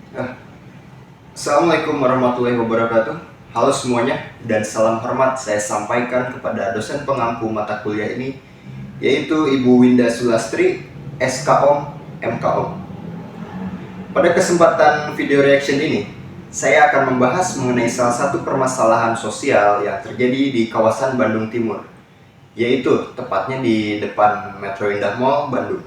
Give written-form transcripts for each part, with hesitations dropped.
Eh, Assalamualaikum warahmatullahi wabarakatuh. Halo semuanya dan salam hormat saya sampaikan kepada dosen pengampu mata kuliah ini, yaitu Ibu Winda Sulastri, SKOM, MKOM. Pada kesempatan video reaction ini, saya akan membahas mengenai salah satu permasalahan sosial yang terjadi di kawasan Bandung Timur, yaitu tepatnya di depan Metro Indah Mall, Bandung.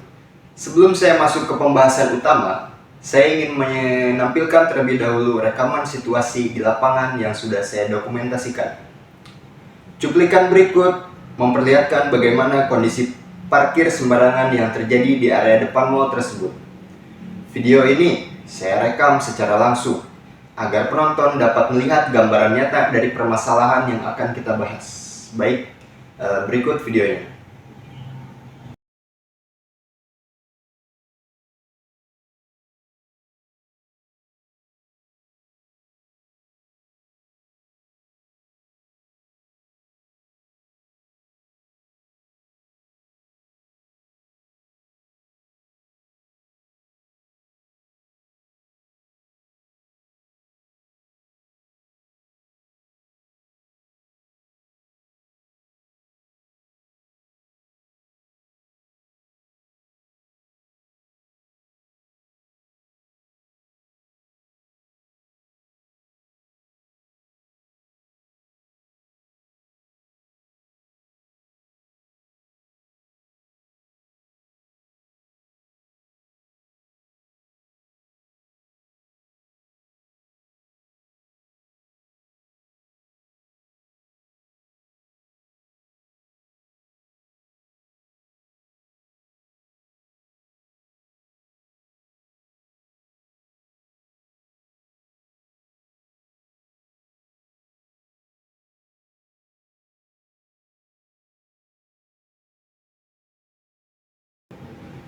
Sebelum saya masuk ke pembahasan utama, saya ingin menampilkan terlebih dahulu rekaman situasi di lapangan yang sudah saya dokumentasikan. Cuplikan berikut memperlihatkan bagaimana kondisi parkir sembarangan yang terjadi di area depan mall tersebut. Video ini saya rekam secara langsung agar penonton dapat melihat gambaran nyata dari permasalahan yang akan kita bahas. Baik, berikut videonya.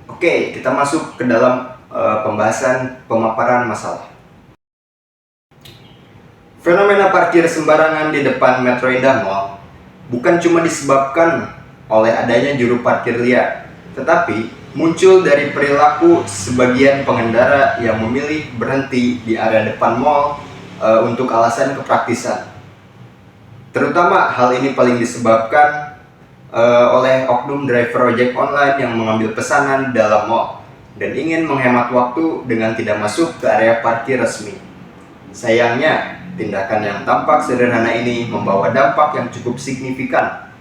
Oke, kita masuk ke dalam pembahasan pemaparan masalah. Fenomena parkir sembarangan di depan Metro Indah Mall bukan cuma disebabkan oleh adanya juru parkir liar, tetapi muncul dari perilaku sebagian pengendara yang memilih berhenti di area depan mall untuk alasan kepraktisan. Terutama hal ini paling disebabkan oleh oknum driver ojek online yang mengambil pesanan dalam mall dan ingin menghemat waktu dengan tidak masuk ke area parkir resmi. Sayangnya, tindakan yang tampak sederhana ini membawa dampak yang cukup signifikan.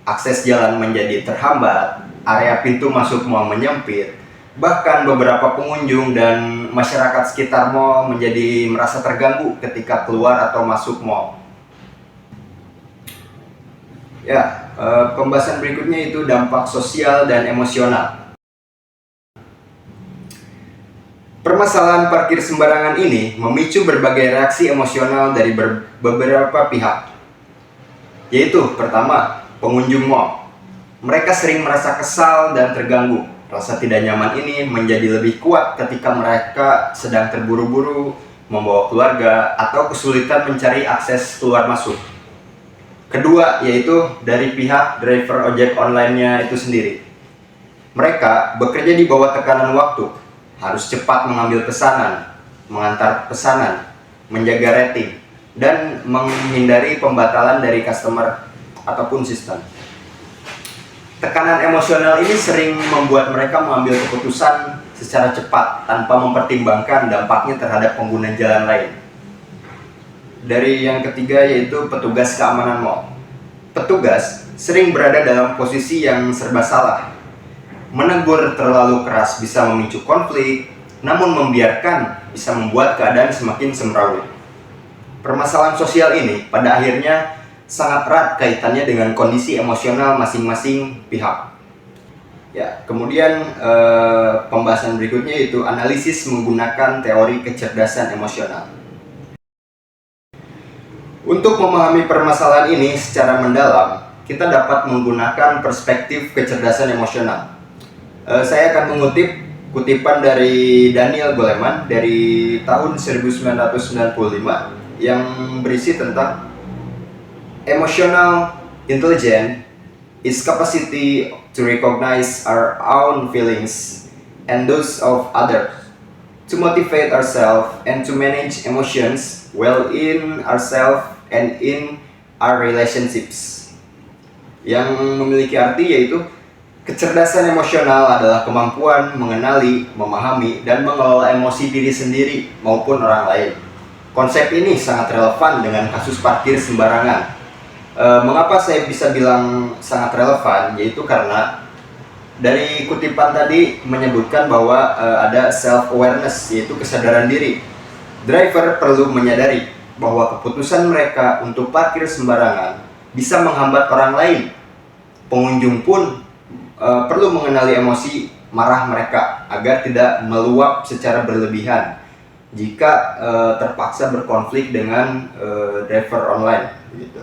Akses jalan menjadi terhambat, area pintu masuk mall menyempit, bahkan beberapa pengunjung dan masyarakat sekitar mall menjadi merasa terganggu ketika keluar atau masuk mall. Ya, pembahasan berikutnya itu dampak sosial dan emosional. Permasalahan parkir sembarangan ini memicu berbagai reaksi emosional dari beberapa pihak. Yaitu, pertama, pengunjung mall. Mereka sering merasa kesal dan terganggu. Rasa tidak nyaman ini menjadi lebih kuat ketika mereka sedang terburu-buru, membawa keluarga, atau kesulitan mencari akses keluar masuk. Kedua, yaitu dari pihak driver ojek online-nya itu sendiri. Mereka bekerja di bawah tekanan waktu, harus cepat mengambil pesanan, mengantar pesanan, menjaga rating, dan menghindari pembatalan dari customer ataupun sistem. Tekanan emosional ini sering membuat mereka mengambil keputusan secara cepat tanpa mempertimbangkan dampaknya terhadap pengguna jalan lain. Dari yang ketiga yaitu petugas keamanan mall. Petugas sering berada dalam posisi yang serba salah. Menegur terlalu keras bisa memicu konflik, namun membiarkan bisa membuat keadaan semakin semrawut. Permasalahan sosial ini pada akhirnya sangat erat kaitannya dengan kondisi emosional masing-masing pihak. Ya, kemudian pembahasan berikutnya yaitu analisis menggunakan teori kecerdasan emosional. Untuk memahami permasalahan ini secara mendalam, kita dapat menggunakan perspektif kecerdasan emosional. Saya akan mengutip kutipan dari Daniel Goleman dari tahun 1995 yang berisi tentang emotional intelligence is capacity to recognize our own feelings and those of others. to motivate ourselves and to manage emotions well in ourselves and in our relationships. Yang memiliki arti yaitu kecerdasan emosional adalah kemampuan mengenali, memahami, dan mengelola emosi diri sendiri maupun orang lain. Konsep ini sangat relevan dengan kasus parkir sembarangan. Mengapa saya bisa bilang sangat relevan? Yaitu karena dari kutipan tadi menyebutkan bahwa ada self-awareness, yaitu kesadaran diri. Driver perlu menyadari bahwa keputusan mereka untuk parkir sembarangan bisa menghambat orang lain. Pengunjung pun perlu mengenali emosi marah mereka agar tidak meluap secara berlebihan jika terpaksa berkonflik dengan driver online gitu.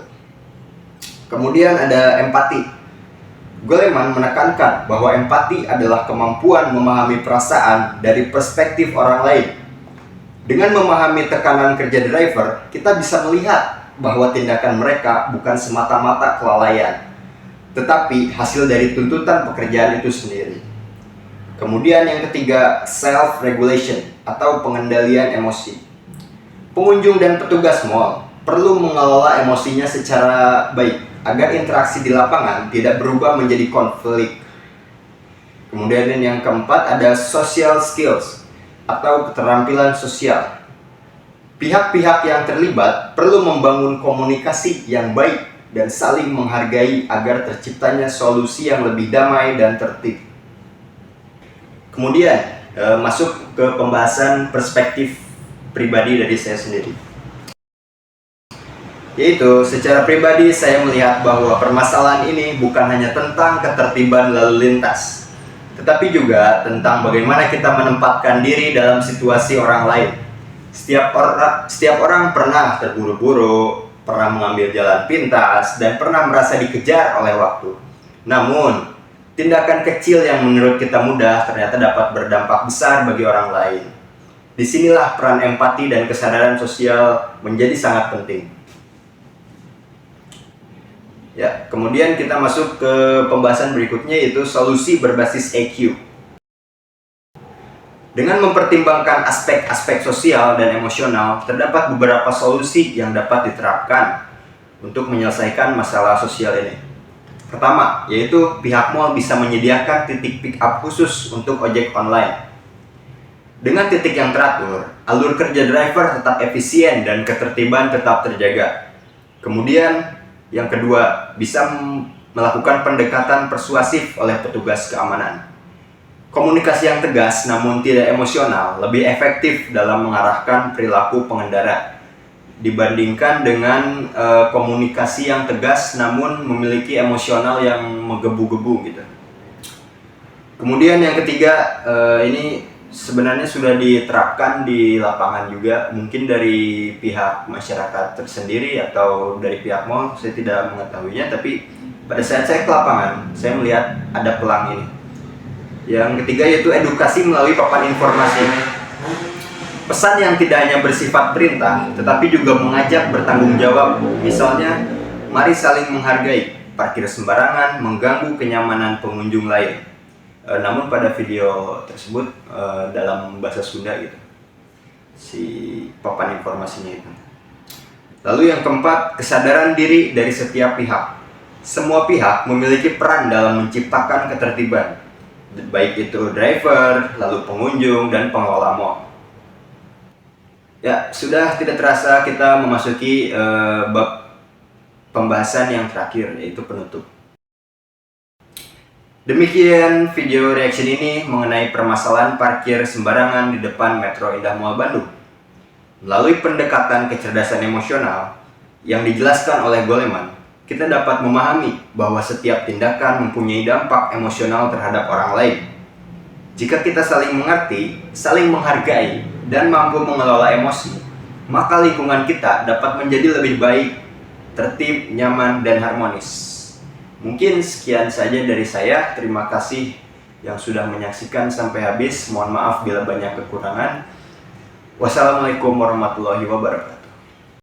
Kemudian ada empati. Goleman menekankan bahwa empati adalah kemampuan memahami perasaan dari perspektif orang lain. Dengan memahami tekanan kerja driver, kita bisa melihat bahwa tindakan mereka bukan semata-mata kelalaian, tetapi hasil dari tuntutan pekerjaan itu sendiri. Kemudian yang ketiga, self-regulation atau pengendalian emosi. Pengunjung dan petugas mall perlu mengelola emosinya secara baik agar interaksi di lapangan tidak berubah menjadi konflik. Kemudian yang keempat ada social skills atau keterampilan sosial. Pihak-pihak yang terlibat perlu membangun komunikasi yang baik dan saling menghargai agar terciptanya solusi yang lebih damai dan tertib. Kemudian masuk ke pembahasan perspektif pribadi dari saya sendiri. Yaitu secara pribadi saya melihat bahwa permasalahan ini bukan hanya tentang ketertiban lalu lintas, tetapi juga tentang bagaimana kita menempatkan diri dalam situasi orang lain. Setiap orang pernah terburu-buru, pernah mengambil jalan pintas, dan pernah merasa dikejar oleh waktu. Namun, tindakan kecil yang menurut kita mudah ternyata dapat berdampak besar bagi orang lain. Disinilah peran empati dan kesadaran sosial menjadi sangat penting. Ya, kemudian kita masuk ke pembahasan berikutnya, yaitu solusi berbasis EQ. Dengan mempertimbangkan aspek-aspek sosial dan emosional, terdapat beberapa solusi yang dapat diterapkan untuk menyelesaikan masalah sosial ini. Pertama, yaitu pihak mall bisa menyediakan titik pick up khusus untuk ojek online. Dengan titik yang teratur, alur kerja driver tetap efisien dan ketertiban tetap terjaga. Kemudian, yang kedua, bisa melakukan pendekatan persuasif oleh petugas keamanan. Komunikasi yang tegas namun tidak emosional lebih efektif dalam mengarahkan perilaku pengendara dibandingkan dengan komunikasi yang tegas namun memiliki emosional yang menggebu-gebu gitu. Kemudian yang ketiga, ini sebenarnya sudah diterapkan di lapangan juga, mungkin dari pihak masyarakat tersendiri atau dari pihak mall, saya tidak mengetahuinya, tapi pada saat saya ke lapangan, saya melihat ada pelang ini. Yang ketiga yaitu edukasi melalui papan informasi. Pesan yang tidak hanya bersifat perintah, tetapi juga mengajak bertanggung jawab. Misalnya, mari saling menghargai, parkir sembarangan mengganggu kenyamanan pengunjung lain. Namun pada video tersebut dalam bahasa Sunda gitu, si papan informasinya itu. Lalu yang keempat, kesadaran diri dari setiap pihak. Semua pihak memiliki peran dalam menciptakan ketertiban, baik itu driver, lalu pengunjung, dan pengelola mall. Ya, sudah tidak terasa kita memasuki bab pembahasan yang terakhir, yaitu penutup. Demikian video reaction ini mengenai permasalahan parkir sembarangan di depan Metro Indah Mall Bandung. Melalui pendekatan kecerdasan emosional yang dijelaskan oleh Goleman, kita dapat memahami bahwa setiap tindakan mempunyai dampak emosional terhadap orang lain. Jika kita saling mengerti, saling menghargai, dan mampu mengelola emosi, maka lingkungan kita dapat menjadi lebih baik, tertib, nyaman, dan harmonis. Mungkin sekian saja dari saya. Terima kasih yang sudah menyaksikan sampai habis. Mohon maaf bila banyak kekurangan. Wassalamualaikum warahmatullahi wabarakatuh.